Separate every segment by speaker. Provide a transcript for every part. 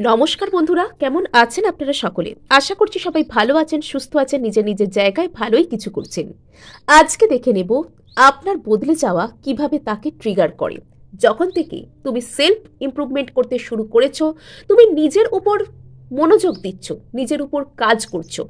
Speaker 1: নমস্কার বন্ধুরা, কেমন আছেন আপনারা সকলে? আশা করছি সবাই ভালো আছেন, সুস্থ আছেন, নিজের নিজের জায়গায় ভালোই কিছু করছেন। আজকে দেখে নেব আপনার বদলে যাওয়া কিভাবে তাকে ট্রিগার করে। যখন থেকে তুমি সেলফ ইমপ্রুভমেন্ট করতে শুরু করেছো, তুমি নিজের উপর মনোযোগ দিচ্ছ, নিজের উপর কাজ করছো,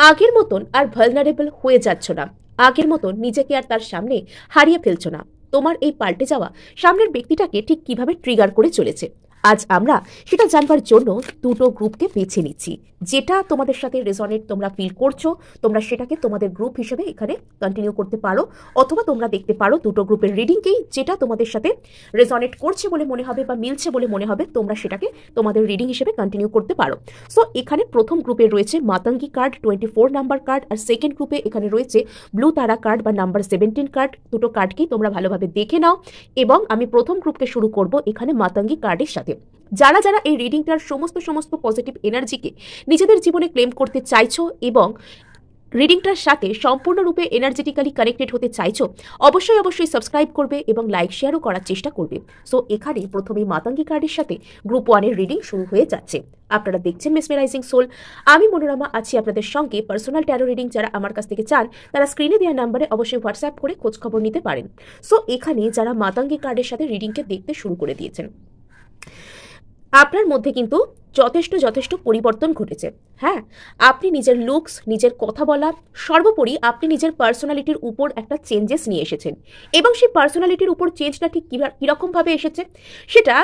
Speaker 1: আগের মতন আর ভালনারেবল হয়ে যাচ্ছ না, আগের মতন নিজেকে আর তার সামনে হারিয়ে ফেলছো না। তোমার এই পাল্টে যাওয়া সামনের ব্যক্তিটাকে ঠিক কিভাবে ট্রিগার করে চলেছে, আজ আমরা সেটা জানবার জন্য দুটো গ্রুপকে বেছে নিচ্ছি। যেটা তোমাদের সাথে রেজনেট তোমরা ফিল করছো, তোমরা সেটাকে তোমাদের গ্রুপ হিসেবে এখানে কন্টিনিউ করতে পারো, অথবা তোমরা দেখতে পারো দুটো গ্রুপের রিডিংকেই, যেটা তোমাদের সাথে রেজনেট করছে বলে মনে হবে বা মিলছে বলে মনে হবে, তোমরা সেটাকে তোমাদের রিডিং হিসেবে কন্টিনিউ করতে পারো। সো এখানে প্রথম গ্রুপে রয়েছে মাতঙ্গী কার্ড 24 নাম্বার কার্ড, আর সেকেন্ড গ্রুপে এখানে রয়েছে ব্লু তারা কার্ড বা নাম্বার 17 কার্ড। দুটো কার্ডকেই তোমরা ভালোভাবে দেখে নাও, এবং আমি প্রথম গ্রুপকে শুরু করব এখানে মাতঙ্গী কার্ডের সাথে। যারা যারা এই রিডিংটার সমস্ত পজিটিভ এনার্জিকে নিজেদের জীবনে ক্লেম করতে চাইছো এবং রিডিংটার সাথে সম্পূর্ণরূপে এনার্জেটিক্যালি কানেক্টেড হতে চাইছো, অবশ্যই সাবস্ক্রাইব করবে এবং লাইক শেয়ারও করার চেষ্টা করবে। সো এখানে প্রথমেই মাতঙ্গী কার্ডের সাথে গ্রুপ 1-এর রিডিং শুরু হয়ে যাচ্ছে। আপনারা দেখছেন মেসমেরাইজিং সোল, আমি মনোরমা আছি আপনাদের সঙ্গে। পার্সোনাল ট্যারো রিডিং যারা আমার কাছ থেকে চান, তারা স্ক্রিনে দেওয়া নাম্বারে অবশ্যই হোয়াটসঅ্যাপ করে খোঁজখবর নিতে পারেন। সো এখানে যারা মাতঙ্গী কার্ডের সাথে রিডিংকে দেখতে শুরু করে দিয়েছেন, আপনার মধ্যে কিন্তু যথেষ্ট পরিবর্তন ঘটেছে। হ্যাঁ, আপনি নিজের লুকস, নিজের কথা বলা, সর্বোপরি আপনি নিজের পার্সোনালিটির উপর একটা চেঞ্জেস নিয়ে এসেছেন। এবং সেই পার্সোনালিটির উপর চেঞ্জটা ঠিক কীরকমভাবে এসেছে, সেটা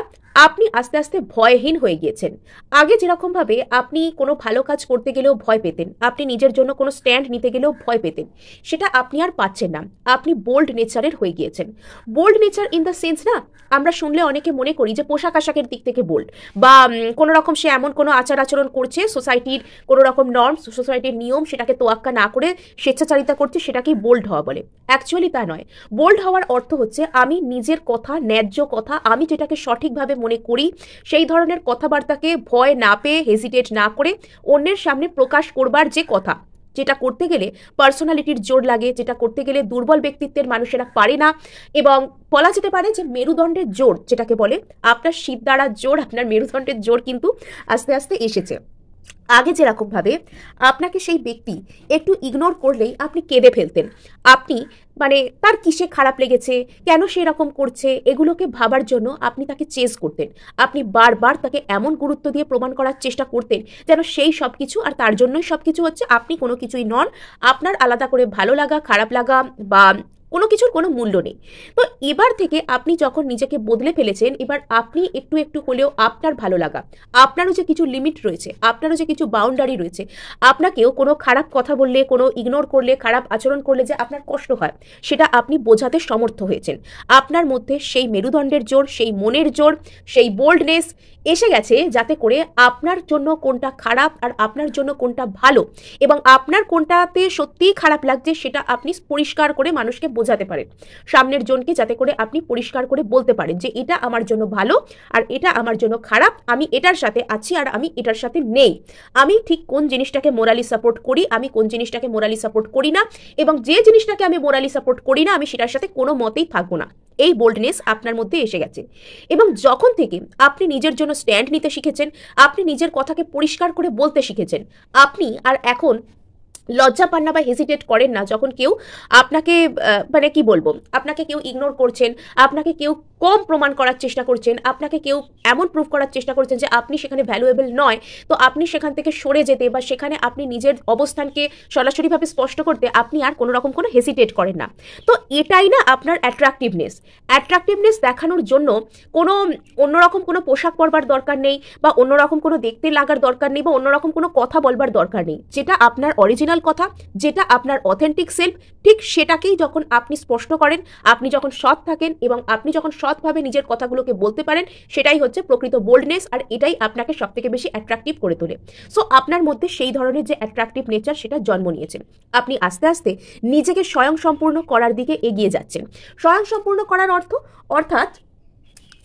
Speaker 1: আপনি আস্তে আস্তে ভয়হীন হয়ে গিয়েছেন। আগে যেরকমভাবে আপনি কোনো ভালো কাজ করতে গেলেও ভয় পেতেন, আপনি নিজের জন্য কোনো স্ট্যান্ড নিতে গেলেও ভয় পেতেন, সেটা আপনি আর পাচ্ছেন না। আপনি বোল্ড নেচারের হয়ে গিয়েছেন। Bold nature in the sense, না আমরা শুনলে অনেকে মনে করি যে পোশাক আশাকের দিক থেকে বোল্ড, বা কোনো রকম সে এমন কোনো আচার আচরণ করছে, সোসাইটির কোনো রকম নর্মস, সোসাইটির নিয়ম, সেটাকে তোয়াক্কা না করে স্বেচ্ছাচারিতা করছে, সেটাকেই বোল্ড হওয়া বলে। অ্যাকচুয়ালি তা নয়। বোল্ড হওয়ার অর্থ হচ্ছে আমি নিজের কথা, ন্যায্য কথা, আমি যেটাকে সঠিকভাবে মনে করি সেই ধরনের কথাবার্তাকে ভয় না পেয়ে, হেজিটেট না করে অন্যের সামনে প্রকাশ করবার যে কথা, যেটা করতে গেলে পার্সোনালিটির জোর লাগে, যেটা করতে গেলে দুর্বল ব্যক্তিত্বের মানুষেরা পারে না। এবং বলা যেতে পারে যে মেরুদণ্ডের জোর, যেটাকে বলে আপনার শিরদাঁড়ার জোর, আপনার মেরুদণ্ডের জোর কিন্তু আস্তে আস্তে এসেছে। আগে যেরকমভাবে আপনাকে সেই ব্যক্তি একটু ইগনোর করলেই আপনি কেঁদে ফেলতেন, আপনি মানে তার কিসে খারাপ লেগেছে, কেন সে এরকম করছে, এগুলোকে ভাবার জন্য আপনি তাকে চেজ করতেন। আপনি বারবার তাকে এমন গুরুত্ব দিয়ে প্রমাণ করার চেষ্টা করতেন যেন সেই সব কিছু আর তার জন্যই সব কিছু হচ্ছে, আপনি কোনো কিছুই নন, আপনার আলাদা করে ভালো লাগা, খারাপ লাগা বা কোনো কিছুর কোনো মূল্য নেই। তো এবার থেকে আপনি যখন নিজেকে বদলে ফেলেছেন, এবার আপনি একটু হলেও আপনার ভালো লাগা, আপনারও যে কিছু লিমিট রয়েছে, আপনারও যে কিছু বাউন্ডারি রয়েছে, আপনাকেও কোনো খারাপ কথা বললে, কোনো ইগনোর করলে, খারাপ আচরণ করলে যে আপনার কষ্ট হয়, সেটা আপনি বোঝাতে সমর্থ হয়েছেন। আপনার মধ্যে সেই মেরুদণ্ডের জোর, সেই মনের জোর, সেই বোল্ডনেস এসে গেছে, যাতে করে আপনার জন্য কোনটা খারাপ আর আপনার জন্য কোনটা ভালো, এবং আপনার কোনটাতে সত্যিই খারাপ লাগছে সেটা আপনি পরিষ্কার করে মানুষকে বোঝাতে পারেন, সামনের জনকে, যাতে করে আপনি পরিষ্কার করে বলতে পারেন যে এটা আমার জন্য ভালো আর এটা আমার জন্য খারাপ, আমি এটার সাথে আছি আর আমি এটার সাথে নেই, আমি ঠিক কোন জিনিসটাকে মোরালি সাপোর্ট করি, আমি কোন জিনিসটাকে মোরালি সাপোর্ট করি না, এবং যে জিনিসটাকে আমি মোরালি সাপোর্ট করি না, আমি সেটার সাথে কোনো মতেই থাকবো না। এই বোল্ডনেস আপনার মধ্যে এসে গেছে। এবং যখন থেকে আপনি নিজের জন্য স্ট্যান্ড নিতে শিখেছেন, আপনি নিজের কথাকে পরিষ্কার করে বলতে শিখেছেন, আপনি আর এখন লজ্জা পান না বা হেজিটেট করেন না যখন কেউ আপনাকে মানে কি বলবো, আপনাকে কেউ ইগনোর করছেন, আপনাকে কেউ কম প্রমাণ করার চেষ্টা করছেন, আপনাকে কেউ এমন প্রুভ করার চেষ্টা করছেন যে আপনি সেখানে ভ্যালুয়েবল নয়, তো আপনি সেখান থেকে সরে যেতে বা সেখানে আপনি নিজের অবস্থানকে সরাসরিভাবে স্পষ্ট করতে আপনি আর কোনো রকম কোনো হেজিটেট করেন না। তো এটাই না আপনার অ্যাট্রাকটিভনেস দেখানোর জন্য কোনো অন্যরকম কোনো পোশাক পরবার দরকার নেই, বা অন্যরকম কোনো দেখতে লাগার দরকার নেই, বা অন্যরকম কোনো কথা বলবার দরকার নেই। যেটা আপনার অরিজিনাল কথা, যেটা আপনার অথেন্টিক সেলফ, ঠিক সেটাকেই যখন আপনি স্পষ্ট করেন, আপনি যখন সৎ থাকেন এবং আপনি যখন সৎভাবে নিজের কথাগুলোকে বলতে পারেন, সেটাই হচ্ছে প্রকৃত বোল্ডনেস, আর এটাই আপনাকে সবথেকে বেশি অ্যাট্রাকটিভ করে তোলে। সো আপনার মধ্যে সেই ধরনের যে অ্যাট্রাকটিভ নেচার, সেটা জন্ম নিয়েছে। আপনি আস্তে আস্তে নিজেকে স্বয়ংসম্পূর্ণ করার দিকে এগিয়ে যাচ্ছেন। স্বয়ংসম্পূর্ণ করার অর্থাৎ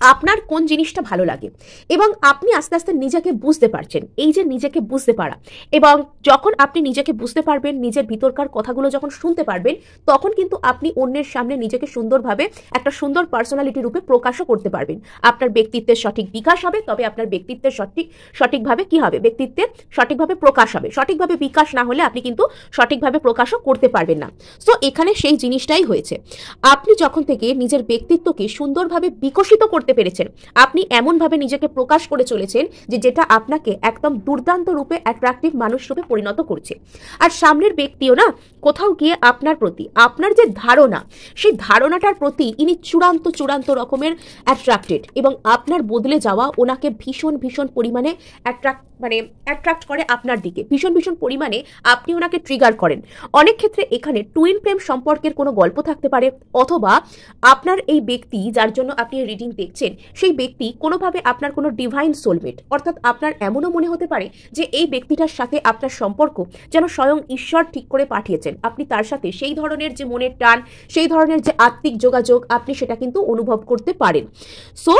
Speaker 1: আপনার কোন জিনিসটা ভালো লাগে এবং আপনি আস্তে আস্তে নিজেকে বুঝতে পারছেন। এই যে নিজেকে বুঝতে পারা, এবং যখন আপনি নিজেকে বুঝতে পারবেন, নিজের ভিতরকার কথাগুলো যখন শুনতে পারবেন, তখন কিন্তু আপনি অন্যের সামনে নিজেকে সুন্দরভাবে একটা সুন্দর পার্সোনালিটি রূপে প্রকাশও করতে পারবেন। আপনার ব্যক্তিত্বের সঠিক বিকাশ হবে, তবে আপনার ব্যক্তিত্বের সঠিকভাবে কি হবে, ব্যক্তিত্বের সঠিকভাবে প্রকাশ হবে। সঠিকভাবে বিকাশ না হলে আপনি কিন্তু সঠিকভাবে প্রকাশও করতে পারবেন না। সো এখানে সেই জিনিসটাই হয়েছে। আপনি যখন থেকে নিজের ব্যক্তিত্বকে সুন্দরভাবে বিকশিত করতে পেরেছেন, আপনি এমনভাবে নিজেকে প্রকাশ করে চলেছেন যে যেটা আপনাকে একদম দুর্দান্ত রূপে অ্যাট্রাকটিভ মানুষ রূপে পরিণত করছে। আর সামনের ব্যক্তিও না কোথাও গিয়ে আপনার প্রতি, আপনার যে ধারণা, সেই ধারণাটার প্রতি ইনি চূড়ান্ত রকমের অ্যাট্রাক্টেড, এবং আপনার বদলে যাওয়া ওনাকে ভীষণ পরিমাণে অ্যাট্রাক্ট করে আপনার দিকে, ভীষণ পরিমাণে আপনি ওনাকে ট্রিগার করেন। অনেক ক্ষেত্রে এখানে টুইন প্রেম সম্পর্কের কোনো গল্প থাকতে পারে, অথবা আপনার এই ব্যক্তি যার জন্য আপনি রিডিং দেখছেন, সেই ব্যক্তি কোনোভাবে আপনার কোনো ডিভাইন সোলমেট, অর্থাৎ আপনার এমনও মনে হতে পারে যে এই ব্যক্তিটার সাথে আপনার সম্পর্ক যেন স্বয়ং ঈশ্বর ঠিক করে পাঠিয়েছেন। আপনি তার সাথে সেই ধরনের যে মনের টান, সেই ধরনের যে আত্মিক যোগাযোগ, আপনি সেটা কিন্তু অনুভব করতে পারেন। সো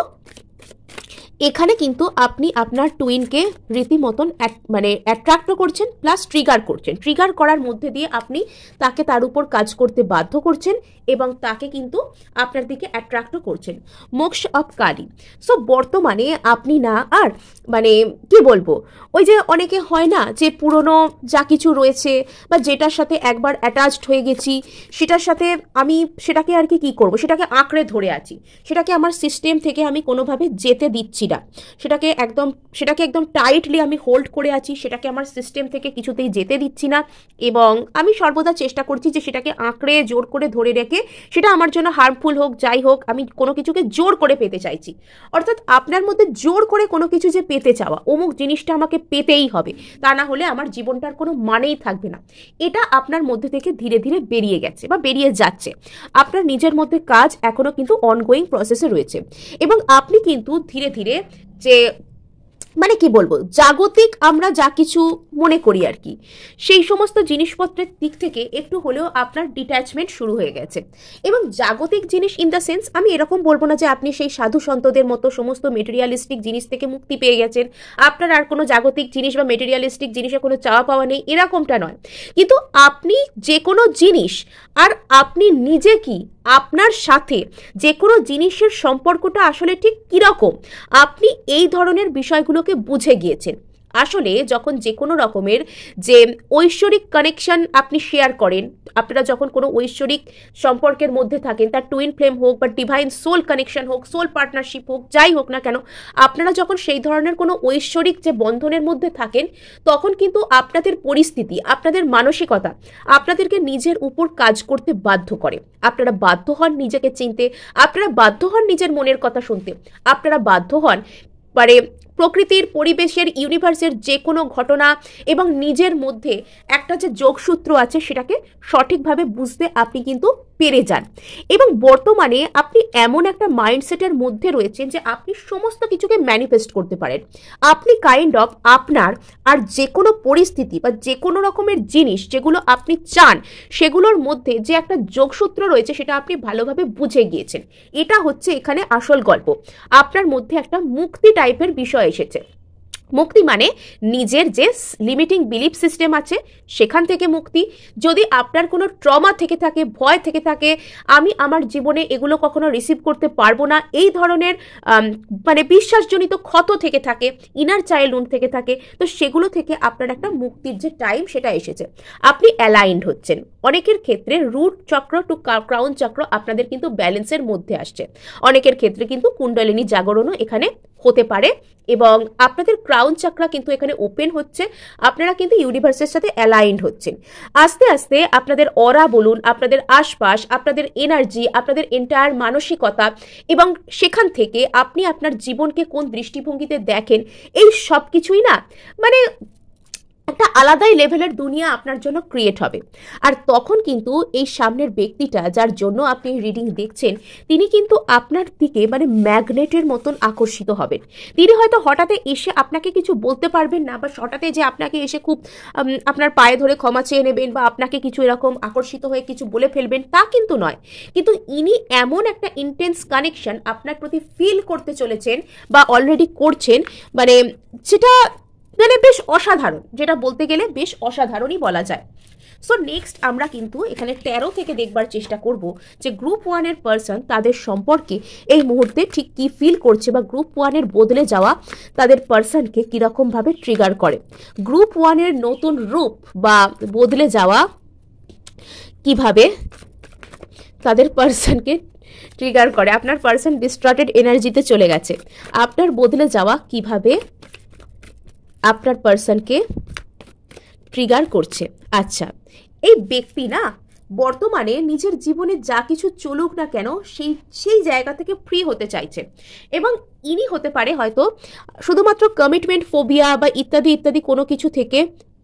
Speaker 1: এখানে কিন্তু আপনি আপনার টুইনকে রীতিমতন অ্যাট্রাক্টও করছেন, প্লাস ট্রিগার করছেন। ট্রিগার করার মধ্যে দিয়ে আপনি তাকে তার উপর কাজ করতে বাধ্য করছেন, এবং তাকে কিন্তু আপনার দিকে অ্যাট্রাক্টও করছেন। মোক্ষ অফ কালী। সো বর্তমানে আপনি না আর কি বলবো, ওই যে অনেকে হয় না যে পুরনো যা কিছু রয়েছে বা যেটার সাথে একবার অ্যাটাচড হয়ে গেছি, সেটার সাথে আমি সেটাকে আর কি করবো, সেটাকে আঁকড়ে ধরে আছি, সেটাকে আমার সিস্টেম থেকে আমি কোনোভাবে যেতে দিচ্ছি না, সেটাকে একদম টাইটলি আমি হোল্ড করে আছি, সেটাকে আমার সিস্টেম থেকে কিছুতেই যেতে দিচ্ছি না, এবং আমি সর্বদা চেষ্টা করছি যে সেটাকে আঁকড়ে জোর করে ধরে রেখে সেটা আমার জন্য হার্মফুল হোক যাই হোক, আমি কোনো কিছুকে জোর করে পেতে চাইছি। অর্থাৎ আপনার মধ্যে জোর করে কোনো কিছু যে পেতে চাওয়া, অমুক জিনিসটা আমাকে পেতেই হবে, তা না হলে আমার জীবনটার কোনো মানেই থাকবে না, এটা আপনার মধ্যে থেকে ধীরে ধীরে বেরিয়ে গেছে বা বেরিয়ে যাচ্ছে। আপনার নিজের মধ্যে কাজ এখনো কিন্তু অনগোয়িং প্রসেসে রয়েছে, এবং আপনি কিন্তু ধীরে ধীরে যে কি বলবো, জাগতিক আমরা যা কিছু মনে করি আর কি, সেই সমস্ত জিনিসপত্রের দিক থেকে একটু হলেও আপনার ডিট্যাচমেন্ট শুরু হয়ে গেছে। এবং জাগতিক জিনিস ইন দ্য সেন্স, আমি এরকম বলবো না যে আপনি সেই সাধু সন্তদের মতো সমস্ত মেটেরিয়ালিস্টিক জিনিস থেকে মুক্তি পেয়ে গেছেন, আপনার আর কোনো জাগতিক জিনিস বা মেটেরিয়ালিস্টিক জিনিসে কোনো চাওয়া পাওয়া নেই, এরকমটা নয়। কিন্তু আপনি যে কোনো জিনিস, আর আপনি নিজে কি, আপনার সাথে যে কোনো জিনিসের সম্পর্কটা আসলে ঠিক কীরকম, আপনি এই ধরনের বিষয়গুলোকে বুঝে গিয়েছেন। আসলে যখন যে কোনো রকমের যে ঐশ্বরিক কানেকশন আপনি শেয়ার করেন, আপনারা যখন কোনো ঐশ্বরিক সম্পর্কের মধ্যে থাকেন, তার টুইন ফ্লেম হোক বা ডিভাইন সোল কানেকশন হোক, সোল পার্টনারশিপ হোক, যাই হোক না কেন, আপনারা যখন সেই ধরনের কোনো ঐশ্বরিক যে বন্ধনের মধ্যে থাকেন, তখন কিন্তু আপনাদের পরিস্থিতি, আপনাদের মানসিকতা আপনাদেরকে নিজের উপর কাজ করতে বাধ্য করে। আপনারা বাধ্য হন নিজেকে চিনতে, আপনারা বাধ্য হন নিজের মনের কথা শুনতে, আপনারা বাধ্য হন প্রকৃতির, পরিবেশের, ইউনিভার্সের যে কোনো ঘটনা এবং নিজের মধ্যে একটা যে যোগসূত্র আছে সেটাকে সঠিকভাবে বুঝতে আপনি কিন্তু পেরে যান। এবং বর্তমানে আপনি এমন একটা মাইন্ডসেটের মধ্যে রয়েছেন যে আপনি সমস্ত কিছুকে ম্যানিফেস্ট করতে পারেন। আপনি কাইন্ড অফ আপনার আর যে কোনো পরিস্থিতি বা যে কোনো রকমের জিনিস যেগুলো আপনি চান, সেগুলোর মধ্যে যে একটা যোগসূত্র রয়েছে সেটা আপনি ভালোভাবে বুঝে গিয়েছেন। এটা হচ্ছে এখানে আসল গল্প। আপনার মধ্যে একটা মুক্তি টাইপের বিষয় এসেছে। মুক্তি মানে নিজের যে লিমিটিং বিলিফ সিস্টেম আছে সেখান থেকে মুক্তি। যদি আপনার কোনো ট্রমা থেকে থাকে, ভয় থেকে থাকে, আমি আমার জীবনে এগুলো কখনো রিসিভ করতে পারবো না, এই ধরনের বিশ্বাসজনিত ক্ষত থেকে থাকে, ইনার চাইল্ড উন্ড থেকে থাকে, তো সেগুলো থেকে আপনার একটা মুক্তির যে টাইম সেটা এসেছে। আপনি অ্যালাইন্ড হচ্ছেন। অনেকের ক্ষেত্রে রুট চক্র টু ক্রাউন চক্র আপনাদের কিন্তু ব্যালেন্সের মধ্যে আসছে। অনেকের ক্ষেত্রে কিন্তু কুণ্ডলিনী জাগরণও এখানে হতে পারে, এবং আপনাদের ক্রাউন চক্রা কিন্তু এখানে ওপেন হচ্ছে। আপনারা কিন্তু ইউনিভার্সের সাথে অ্যালাইন্ড হচ্ছেন। আস্তে আস্তে আপনাদের অরা বলুন, আপনাদের আশপাশ, আপনাদের এনার্জি, আপনাদের এন্টায়ার মানসিকতা, এবং সেখান থেকে আপনি আপনার জীবনকে কোন দৃষ্টিভঙ্গিতে দেখেন, এই সব কিছুই না একটা আলাদাই লেভেলের দুনিয়া আপনার জন্য ক্রিয়েট হবে। আর তখন কিন্তু এই সামনের ব্যক্তিটা যার জন্য আপনি রিডিং দেখছেন, তিনি কিন্তু আপনার দিকে মানে ম্যাগনেটের মতন আকর্ষিত হবেন। তিনি হয়তো হঠাৎ এসে আপনাকে কিছু বলতে পারবেন না, বা হঠাৎ যে আপনাকে এসে খুব আপনার পায়ে ধরে ক্ষমা চেয়ে নেবেন, বা আপনাকে কিছু এরকম আকর্ষিত হয়ে কিছু বলে ফেলবেন, তা কিন্তু নয়। কিন্তু ইনি এমন একটা ইন্টেন্স কানেকশন আপনার প্রতি ফিল করতে চলেছেন বা অলরেডি করছেন, মানে যেটা মানে বেশ অসাধারণ, যেটা বলতে গেলে বেশ অসাধারণই বলা যায়। সো নেক্সট আমরা কিন্তু এখানে 13 থেকে দেখবার চেষ্টা করব যে গ্রুপ 1-এর পার্সন তাদের সম্পর্কে এই মুহূর্তে ঠিক কি ফিল করছে, বা গ্রুপ 1-এর বদলে যাওয়া তাদের পার্সনকে কীরকমভাবে ট্রিগার করে। গ্রুপ 1-এর নতুন রূপ বা বদলে যাওয়া কিভাবে তাদের পার্সনকে ট্রিগার করে। আপনার পার্সন ডিস্ট্রাক্টেড এনার্জিতে চলে গেছে, আপনার বদলে যাওয়া কিভাবে আপনার পার্সনকে ট্রিগার করছে। আচ্ছা, এই ব্যক্তি না বর্তমানে নিজের জীবনে যা কিছু চলুক না কেন সেই জায়গা থেকে ফ্রি হতে চাইছে, এবং ইনি হতে পারে হয়তো শুধুমাত্র কমিটমেন্ট ফোবিয়া বা ইত্যাদি ইত্যাদি কোনো কিছু থেকে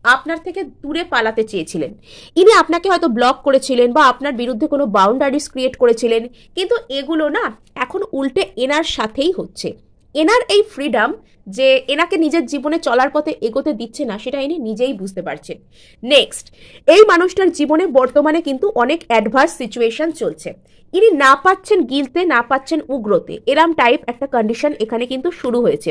Speaker 1: আপনার থেকে দূরে পালাতে চেয়েছিলেন। ইনি আপনাকে হয়তো ব্লক করেছিলেন বা আপনার বিরুদ্ধে কোনো বাউন্ডারিজ ক্রিয়েট করেছিলেন, কিন্তু এগুলো না এখন উল্টে এনার সাথেই হচ্ছে। এনার এই ফ্রিডম যে এনাকে নিজের জীবনে চলার পথে এগোতে দিচ্ছে না, সেটা ইনি নিজেই বুঝতে পারছেন। নেক্সট, এই মানুষটার জীবনে বর্তমানে কিন্তু অনেক অ্যাডভার্স সিচুয়েশন চলছে। ইনি না পাচ্ছেন গিলতে, না পাচ্ছেন উগ্রতে, এরম টাইপ একটা কন্ডিশন এখানে কিন্তু শুরু হয়েছে।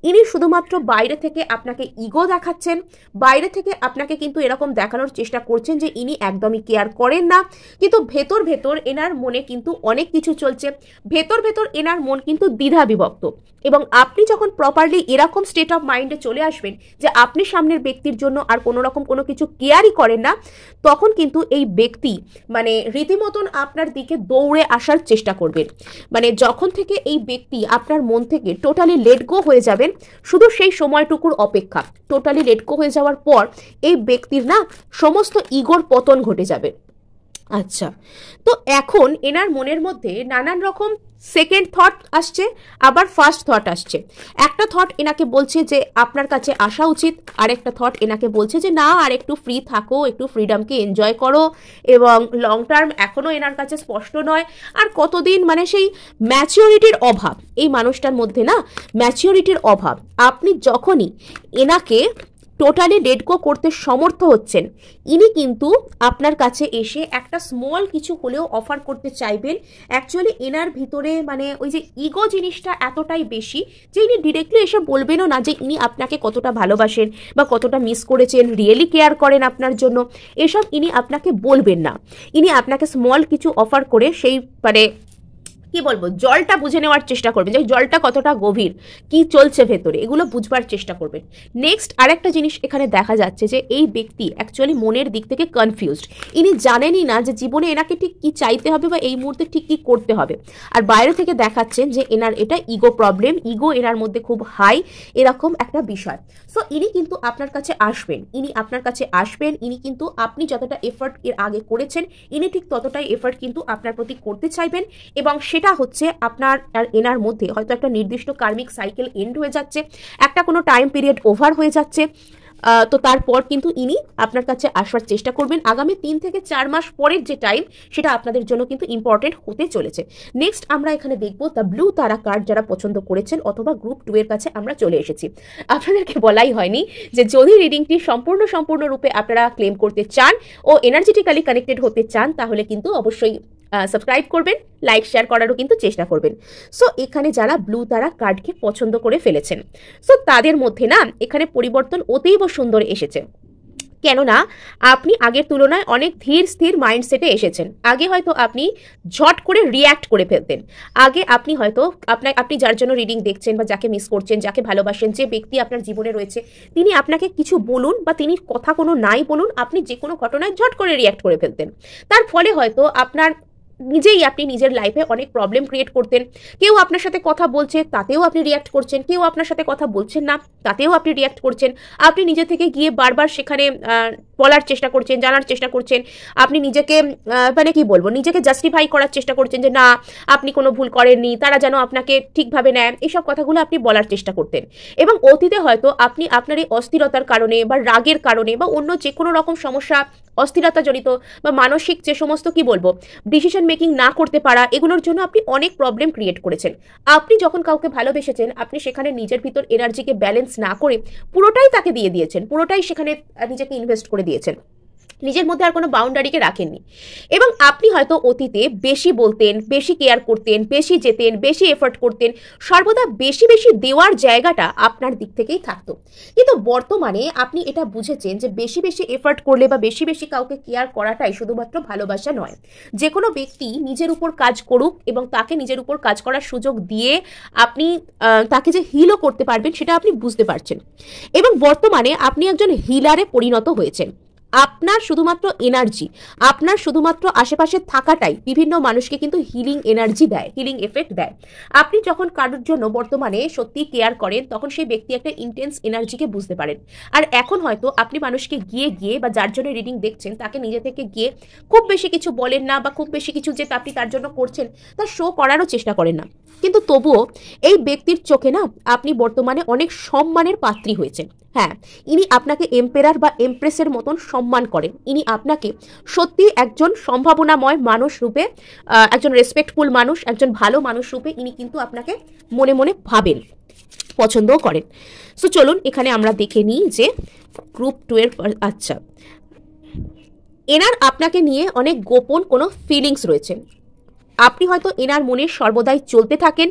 Speaker 1: ইনি শুধুমাত্র বাইরে থেকে আপনাকে ইগো দেখাচ্ছেন, বাইরে থেকে আপনাকে কিন্তু এরকম দেখানোর চেষ্টা করছেন যে ইনি একদমই কেয়ার করেন না, কিন্তু ভেতর ভেতর এনার মনে কিন্তু অনেক কিছু চলছে। ভেতর ভেতর এনার মন কিন্তু দ্বিধা বিভক্ত, এবং আপনি যখন প্রপারলি এরকম স্টেট অফ মাইন্ডে চলে আসবেন যে আপনি সামনের ব্যক্তির জন্য আর কোনো রকম কোনো কিছু কেয়ারই করেন না, তখন কিন্তু এই ব্যক্তি মানে রীতিমতন আপনার দিকে দৌড়ে আসার চেষ্টা করবেন। মানে যখন থেকে এই ব্যক্তি আপনার মন থেকে টোটালি লেট গো হয়ে যাবেন, শুধু সেই সময়টুকুর অপেক্ষা। টোটালি লেট গো হয়ে যাওয়ার পর এই ব্যক্তির না সমস্ত ইগোর পতন ঘটে যাবে। আচ্ছা, তো এখন এনার মনের মধ্যে নানান রকম সেকেন্ড থট আসছে, আবার ফার্স্ট থট আসছে। একটা থট এনাকে বলছে যে আপনার কাছে আসা উচিত, আর একটা থট এনাকে বলছে যে না, আর একটু ফ্রি থাকো, একটু ফ্রিডমকে এনজয় করো, এবং লং টার্ম এখনও এনার কাছে স্পষ্ট নয়। আর কতদিন মানে সেই ম্যাচিওরিটির অভাব, এই মানুষটার মধ্যে না ম্যাচিওরিটির অভাব। আপনি যখনই এনাকে টোটালি লেট গো করতে সমর্থ হচ্ছেন, ইনি কিন্তু আপনার কাছে এসে একটা স্মল কিছু হলেও অফার করতে চাইবেন। অ্যাকচুয়ালি এনার ভিতরে মানে ওই যে ইগো জিনিসটা এতটাই বেশি যে ইনি ডিরেক্টলি এসে বলবেনও না যে ইনি আপনাকে কতটা ভালোবাসেন বা কতটা মিস করেছেন, রিয়েলি কেয়ার করেন আপনার জন্য, এসব ইনি আপনাকে বলবেন না। ইনি আপনাকে স্মল কিছু অফার করে সেই মানে কি বলবো জলটা বুঝে নেওয়ার চেষ্টা করবেন, যে জলটা কতটা গভীর, কি চলছে ভেতরে, এগুলো বুঝবার চেষ্টা করবেন। নেক্সট আরেকটা জিনিস এখানে দেখা যাচ্ছে যে এই ব্যক্তি অ্যাকচুয়ালি মনের দিক থেকে কনফিউজড। ইনি জানেনই না যে জীবনে এনাকে ঠিক কি চাইতে হবে বা এই মুহূর্তে ঠিক কি করতে হবে। আর বাইরে থেকে দেখাচ্ছেন যে এনার এটা ইগো প্রবলেম, ইগো এনার মধ্যে খুব হাই, এরকম একটা বিষয়। সো ইনি কিন্তু আপনার কাছে আসবেন, ইনি কিন্তু আপনি যতটা এফর্ট এর আগে করেছেন, ইনি ঠিক ততটাই এফর্ট কিন্তু আপনার প্রতি করতে চাইবেন। এবং সেটা হচ্ছে আপনার আর এনার মধ্যে হয়তো একটা নির্দিষ্ট কার্মিক সাইকেল এন্ড হয়ে যাচ্ছে, একটা কোনো টাইম পিরিয়ড ওভার হয়ে যাচ্ছে। তো তারপর কিন্তু ইনি আপনার কাছে আসার চেষ্টা করবেন। আগামী 3 থেকে 4 মাস পরের যে টাইম, সেটা আপনাদের জন্য কিন্তু ইম্পর্টেন্ট হতে চলেছে। নেক্সট আমরা এখানে দেখবো দ্য ব্লু তারা কার্ড যারা পছন্দ করেছেন, অথবা গ্রুপ 2 এর কাছে আমরা চলে এসেছি। আপনাদেরকে বলাই হয়নি যে যদি রিডিংটি সম্পূর্ণ রূপে আপনারা ক্লেম করতে চান ও এনার্জেটিক্যালি কানেক্টেড হতে চান, তাহলে কিন্তু অবশ্যই সাবস্ক্রাইব করবেন, লাইক শেয়ার করারও কিন্তু চেষ্টা করবেন। সো এখানে যারা ব্লু তারা কার্ডকে পছন্দ করে ফেলেছেন, সো তাদের মধ্যে না এখানে পরিবর্তন অতীব সুন্দর এসেছে। কেননা আপনি আগের তুলনায় অনেক ধীর স্থির মাইন্ডসেটে এসেছেন। আগে হয়তো আপনি ঝট করে রিয়্যাক্ট করে ফেলতেন। আগে আপনি হয়তো আপনি যার জন্য রিডিং দেখছেন বা যাকে মিস করছেন, যাকে ভালোবাসেন, যে ব্যক্তি আপনার জীবনে রয়েছে, তিনি আপনাকে কিছু বলুন বা তিনি কথা কোনো নাই বলুন, আপনি যে কোনো ঘটনায় ঝট করে রিয়্যাক্ট করে ফেলতেন। তার ফলে হয়তো আপনার নিজেই আপনি নিজের লাইফে অনেক প্রবলেম ক্রিয়েট করতেন। কেউ আপনার সাথে কথা বলছে, তাতেও আপনি রিয়্যাক্ট করছেন, কেউ আপনার সাথে কথা বলছেন না, তাতেও আপনি রিয়্যাক্ট করছেন। আপনি নিজে থেকে গিয়ে বারবার সেখানে বলার চেষ্টা করছেন, জানার চেষ্টা করছেন, আপনি নিজেকে মানে কি বলবো, নিজেকে জাস্টিফাই করার চেষ্টা করছেন যে না আপনি কোনো ভুল করেননি, তারা যেন আপনাকে ঠিকভাবে নেয়, এইসব কথাগুলো আপনি বলার চেষ্টা করতেন। এবং অতীতে হয়তো আপনি আপনার এই অস্থিরতার কারণে বা রাগের কারণে বা অন্য যে কোনো রকম সমস্যা, অস্থিরতা জনিত বা মানসিক যে সমস্ত কি বলবো ডিসিশন মেকিং না করতে পারা, এগুলোর জন্য আপনি অনেক প্রবলেম ক্রিয়েট করেছেন। আপনি যখন কাউকে ভালোবেসেছেন, আপনি সেখানে নিজের ভিতর এনার্জিকে ব্যালেন্স না করে পুরোটাই তাকে দিয়ে দিয়েছেন, পুরোটাই সেখানে নিজেকে ইনভেস্ট করে দিয়েছেন, নিজের মধ্যে আর কোনো বাউন্ডারিকে রাখেননি। এবং আপনি হয়তো অতীতে বেশি বলতেন, বেশি কেয়ার করতেন, বেশি যেতেন, বেশি এফর্ট করতেন, সর্বদা বেশি বেশি দেওয়ার জায়গাটা আপনার দিক থেকেই থাকতো। কিন্তু বর্তমানে আপনি এটা বুঝেছেন যে বেশি বেশি এফর্ট করলে বা বেশি বেশি কাউকে কেয়ার করাটাই শুধুমাত্র ভালোবাসা নয়। যে কোনো ব্যক্তি নিজের উপর কাজ করুক এবং তাকে নিজের উপর কাজ করার সুযোগ দিয়ে আপনি তাকে যে হিলও করতে পারবেন সেটা আপনি বুঝতে পারছেন। এবং বর্তমানে আপনি একজন হিলারে পরিণত হয়েছেন। আপনার শুধুমাত্র এনার্জি, আপনার শুধুমাত্র আশেপাশে থাকাটাই বিভিন্ন মানুষকে কিন্তু হিলিং এনার্জি দেয়, হিলিং এফেক্ট দেয়। আপনি যখন কারোর জন্য বর্তমানে সত্যি কেয়ার করেন, তখন সেই ব্যক্তি একটা ইন্টেন্স এনার্জিকে বুঝতে পারেন। আর এখন হয়তো আপনি মানুষকে গিয়ে গিয়ে বা যার জন্য রিডিং দেখছেন তাকে নিজে থেকে গিয়ে খুব বেশি কিছু বলেন না, বা খুব বেশি কিছু যে আপনি তার জন্য করছেন তা শো করারও চেষ্টা করেন না। কিন্তু তবুও এই ব্যক্তির চোখে না আপনি বর্তমানে অনেক সম্মানের পাত্রী হয়েছেন। হ্যাঁ, ইনি আপনাকে এম্পেরার বা এমপ্রেসের মতন সম্মান করেন। ইনি আপনাকে সত্যি একজন সম্ভাবনাময় মানুষ রূপে, একজন রেসপেক্টফুল মানুষ, একজন ভালো মানুষ রূপে ইনি কিন্তু আপনাকে মনে মনে ভাবেন, পছন্দও করেন। সো চলুন এখানে আমরা দেখে নিই যে গ্রুপ 2 এর আচ্ছা, এনার আপনাকে নিয়ে অনেক গোপন কোনো ফিলিংস রয়েছে। আপনি হয়তো এনার মনে সর্বদাই চলতে থাকেন।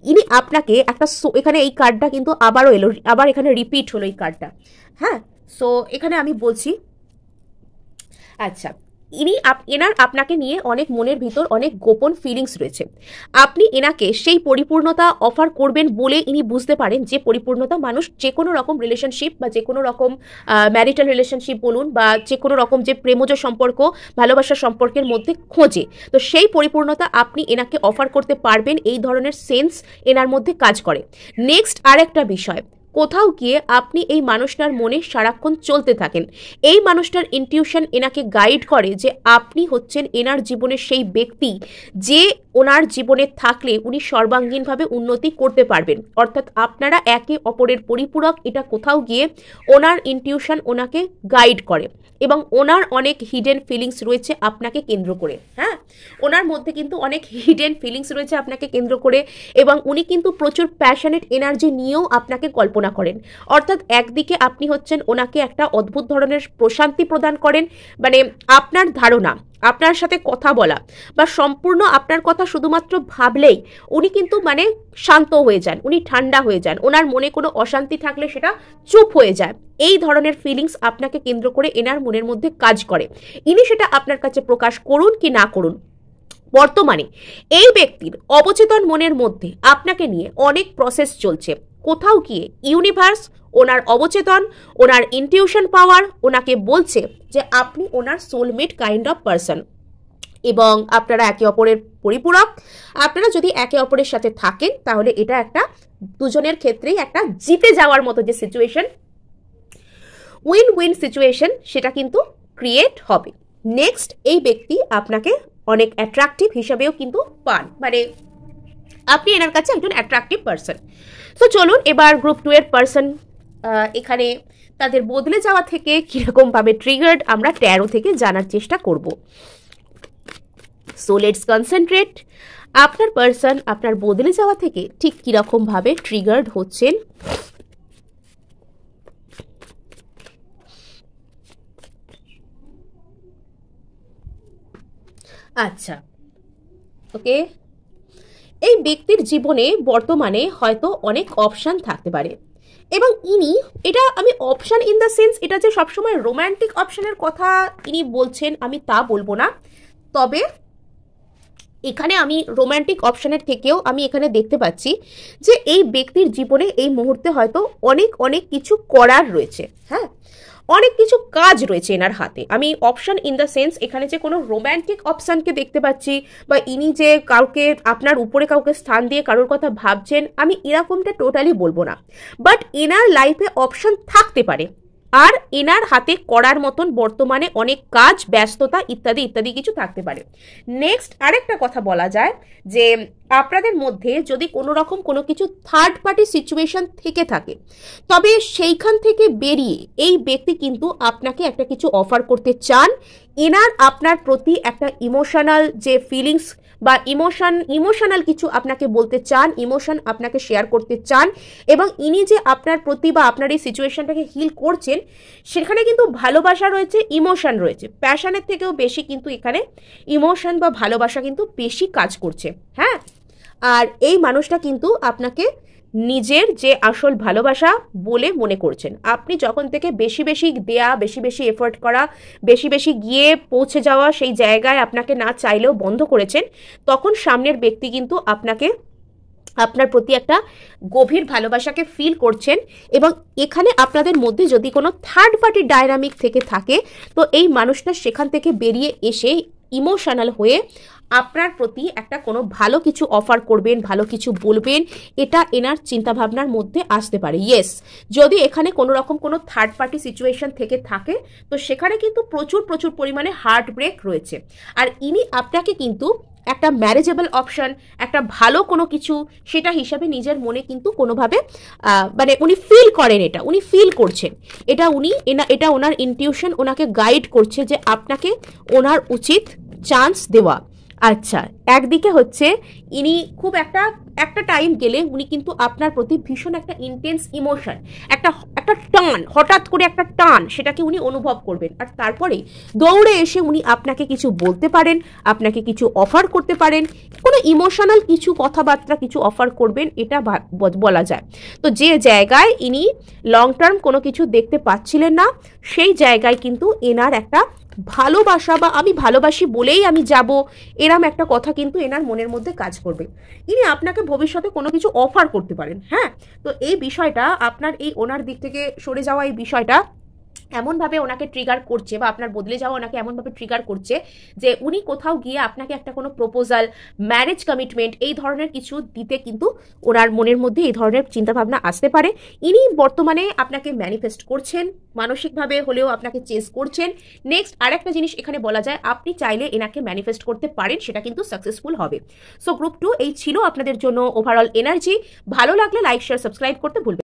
Speaker 1: ইনি আপনাকে একটা এখানে এই কার্ডটা কিন্তু আবারও এলো, আবার এখানে রিপিট হলো এই কার্ডটা। হ্যাঁ, সো এখানে আমি বলছি আচ্ছা, এনার আপনাকে নিয়ে অনেক মনের ভিতর অনেক গোপন ফিলিংস রয়েছে। আপনি এনাকে সেই পরিপূর্ণতা অফার করবেন বলে ইনি বুঝতে পারেন যে পরিপূর্ণতা মানুষ যে কোনো রকম রিলেশনশিপ বা যে কোনো রকম ম্যারিটাল রিলেশনশিপ বলুন বা যে কোনো রকম যে প্রেমজ সম্পর্ক, ভালোবাসার সম্পর্কের মধ্যে খোঁজে, তো সেই পরিপূর্ণতা আপনি এনাকে অফার করতে পারবেন, এই ধরনের সেন্স এনার মধ্যে কাজ করে। নেক্সট আরেকটা বিষয়, কোথাও গিয়ে আপনি এই মানুষটার মনে সারাক্ষণ চলতে থাকেন। এই মানুষটার ইনটিউশন এনাকে গাইড করে যে আপনি হচ্ছেন এনার জীবনের সেই ব্যক্তি যে ওনার জীবনে থাকলে উনি সর্বাঙ্গীনভাবে উন্নতি করতে পারবেন। অর্থাৎ আপনারা একে অপরের পরিপূরক, এটা কোথাও গিয়ে ওনার ইনটিউশন ওনাকে গাইড করে। এবং ওনার অনেক হিডেন ফিলিংস রয়েছে আপনাকে কেন্দ্র করে। হ্যাঁ, ওনার মধ্যে কিন্তু অনেক হিডেন ফিলিংস রয়েছে আপনাকে কেন্দ্র করে, এবং উনি কিন্তু প্রচুর প্যাশনেট এনার্জি নিয়েও আপনাকে কল্পনা করেন। অর্থাৎ একদিকে আপনি হচ্ছেন ওনাকে একটা অদ্ভুত ধরনের প্রশান্তি প্রদান করেন, মানে আপনার ধারণা, আপনার সাথে কথা বলা বা সম্পূর্ণ আপনার কথা শুধুমাত্র ভাবলেই উনি কিন্তু মানে শান্ত হয়ে যান, উনি ঠান্ডা হয়ে যান, ওনার মনে কোনো অশান্তি থাকলে সেটা চুপ হয়ে যায়। এই ধরনের ফিলিংস আপনাকে কেন্দ্র করে এনার মনের মধ্যে কাজ করে। ইনি সেটা আপনার কাছে প্রকাশ করুন কি না করুন, বর্তমানে এই ব্যক্তির অবচেতন মনের মধ্যে আপনাকে নিয়ে অনেক প্রসেস চলছে। কোথাও গিয়ে ইউনিভার্স, ওনার অবচেতন, ওনার ইনটিউশন পাওয়ার ওনাকে বলছে যে আপনি ওনার সোলমেট কাইন্ড অফ পারসন, এবং আপনারা একে অপরের পরিপূরক। আপনারা যদি একে অপরের সাথে থাকেন তাহলে এটা একটা দুজনের ক্ষেত্রেই একটা জিতে যাওয়ার মতো যে সিচুয়েশন, উইন উইন সিচুয়েশন, সেটা কিন্তু ক্রিয়েট হবে। নেক্সট, এই ব্যক্তি আপনাকে অনেক অ্যাট্রাকটিভ হিসাবেও কিন্তু পান, মানে আপনি এনার কাছে একজন অ্যাট্রাকটিভ পারসন। তো চলুন এবার গ্রুপ 2 এর পারসন এখানে তাদের বদলে যাওয়া থেকে কীরকমভাবে ট্রিগার্ড আমরা ট্যারো থেকে জানার চেষ্টা করব। সো লেটস কনসেন্ট্রেট, আপনার পারসন আপনার বদলে যাওয়া থেকে ঠিক কীরকমভাবে ট্রিগার্ড হচ্ছেন। আচ্ছা, ওকে, এই ব্যক্তির জীবনে বর্তমানে হয়তো অনেক অপশান থাকতে পারে, এবং ইনি, এটা আমি অপশান ইন দ্য সেন্স এটা যে সবসময় রোম্যান্টিক অপশানের কথা ইনি বলছেন আমি তা বলবো না, তবে এখানে আমি রোম্যান্টিক অপশানের থেকেও আমি এখানে দেখতে পাচ্ছি যে এই ব্যক্তির জীবনে এই মুহূর্তে হয়তো অনেক অনেক কিছু করার রয়েছে। হ্যাঁ, অনেক কিছু কাজ রয়েছে এনার হাতে। আমি অপশন ইন দ্য সেন্স এখানে যে কোনো রোম্যান্টিক অপশনকে দেখতে পাচ্ছি, বা ইনি যে কাউকে আপনার উপরে কাউকে স্থান দিয়ে কারোর কথা ভাবছেন, আমি এরকমটা টোটালি বলবো না। বাট এনার লাইফে অপশন থাকতে পারে, আর এনার হাতে করার মতন বর্তমানে অনেক কাজ, ব্যস্ততা ইত্যাদি ইত্যাদি কিছু থাকতে পারে। নেক্সট আরেকটা কথা বলা যায় যে আপনাদের মধ্যে যদি কোনো রকম কোনো কিছু থার্ড পার্টি সিচুয়েশন থেকে থাকে, তবে সেইখান থেকে বেরিয়ে এই ব্যক্তি কিন্তু আপনাকে একটা কিছু অফার করতে চান। এনার আপনার প্রতি একটা ইমোশনাল যে ফিলিংস বা ইমোশনাল কিছু আপনাকে বলতে চান, ইমোশন আপনাকে শেয়ার করতে চান, এবং ইনি যে আপনার প্রতি বা আপনার এই সিচুয়েশনটাকে হিল করছেন, সেখানে কিন্তু ভালোবাসা রয়েছে, ইমোশন রয়েছে। প্যাশনের থেকেও বেশি কিন্তু এখানে ইমোশন বা ভালোবাসা কিন্তু বেশি কাজ করছে। হ্যাঁ, আর এই মানুষটা কিন্তু আপনাকে নিজের যে আসল ভালোবাসা বলে মনে করছেন। আপনি যখন থেকে বেশি বেশি দেয়া, বেশি বেশি এফোর্ট করা, বেশি বেশি গিয়ে পৌঁছে যাওয়া সেই জায়গায় আপনাকে না চাইলেও বন্ধ করেছেন, তখন সামনের ব্যক্তি কিন্তু আপনার প্রতি একটা গভীর ভালোবাসাকে ফিল করছেন। এবং এখানে আপনাদের মধ্যে যদি কোনো থার্ড পার্টি ডায়নামিক থেকে থাকে, তো এই মানুষটা সেখান থেকে বেরিয়ে এসে ইমোশনাল হয়ে আপনার প্রতি একটা কোনো ভালো কিছু অফার করবেন, ভালো কিছু বলবেন, এটা এনার চিন্তাভাবনার মধ্যে আসতে পারে। ইয়েস, যদি এখানে কোনো রকম কোনো থার্ড পার্টি সিচুয়েশন থেকে থাকে, তো সেখানে কিন্তু প্রচুর প্রচুর পরিমাণে হার্ট ব্রেক রয়েছে। আর ইনি আপনাকে কিন্তু একটা ম্যারেজেবল অপশন, একটা ভালো কোনো কিছু সেটা হিসাবে নিজের মনে কিন্তু কোনোভাবে মানে উনি ফিল করেন, এটা উনি ফিল করছেন, এটা ওনার ইনটিউশন ওনাকে গাইড করছে যে আপনাকে ওনার উচিত চান্স দেওয়া। আচ্ছা, একদিকে হচ্ছে ইনি খুব একটা টাইম গেলে উনি কিন্তু আপনার প্রতি ভীষণ একটা ইন্টেন্স ইমোশন, একটা টান, হঠাৎ করে একটা টান, সেটাকে উনি অনুভব করবেন। আর তারপরে দৌড়ে এসে উনি আপনাকে কিছু বলতে পারেন, আপনাকে কিছু অফার করতে পারেন, কোনো ইমোশনাল কিছু কথাবার্তা কিছু অফার করবেন, এটা বলা যায়। তো যে জায়গায় ইনি লং টার্ম কোনো কিছু দেখতে পাচ্ছিলেন না, সেই জায়গায় কিন্তু এনার একটা ভালোবাসা বা আমি ভালোবাসি বলেই আমি যাব, এরম একটা কথা কিন্তু এনার মনের মধ্যে কাজ করবে। ইনি আপনাকে ভবিষ্যতে কোনো কিছু অফার করতে পারেন। হ্যাঁ, তো এই বিষয়টা আপনার এই ওনার দিক থেকে সরে যাওয়া, এই বিষয়টা এমনভাবে ওনাকে ট্রিগার করছে, বা আপনার বদলে যাওয়া ওনাকে এমনভাবে ট্রিগার করছে যে উনি কোথাও গিয়ে আপনাকে একটা কোনো প্রপোজাল, ম্যারেজ কমিটমেন্ট এই ধরনের কিছু দিতে কিন্তু ওনার মনের মধ্যে এই ধরনের চিন্তাভাবনা আসতে পারে। ইনি বর্তমানে আপনাকে ম্যানিফেস্ট করছেন, মানসিকভাবে হলেও আপনাকে চেস করছেন। নেক্সট আরেকটা জিনিস এখানে বলা যায়, আপনি চাইলে এনাকে ম্যানিফেস্ট করতে পারেন, সেটা কিন্তু সাকসেসফুল হবে। সো গ্রুপ 2 এই ছিল আপনাদের জন্য ওভারঅল এনার্জি। ভালো লাগলে লাইক, শেয়ার, সাবস্ক্রাইব করতে ভুলবেন।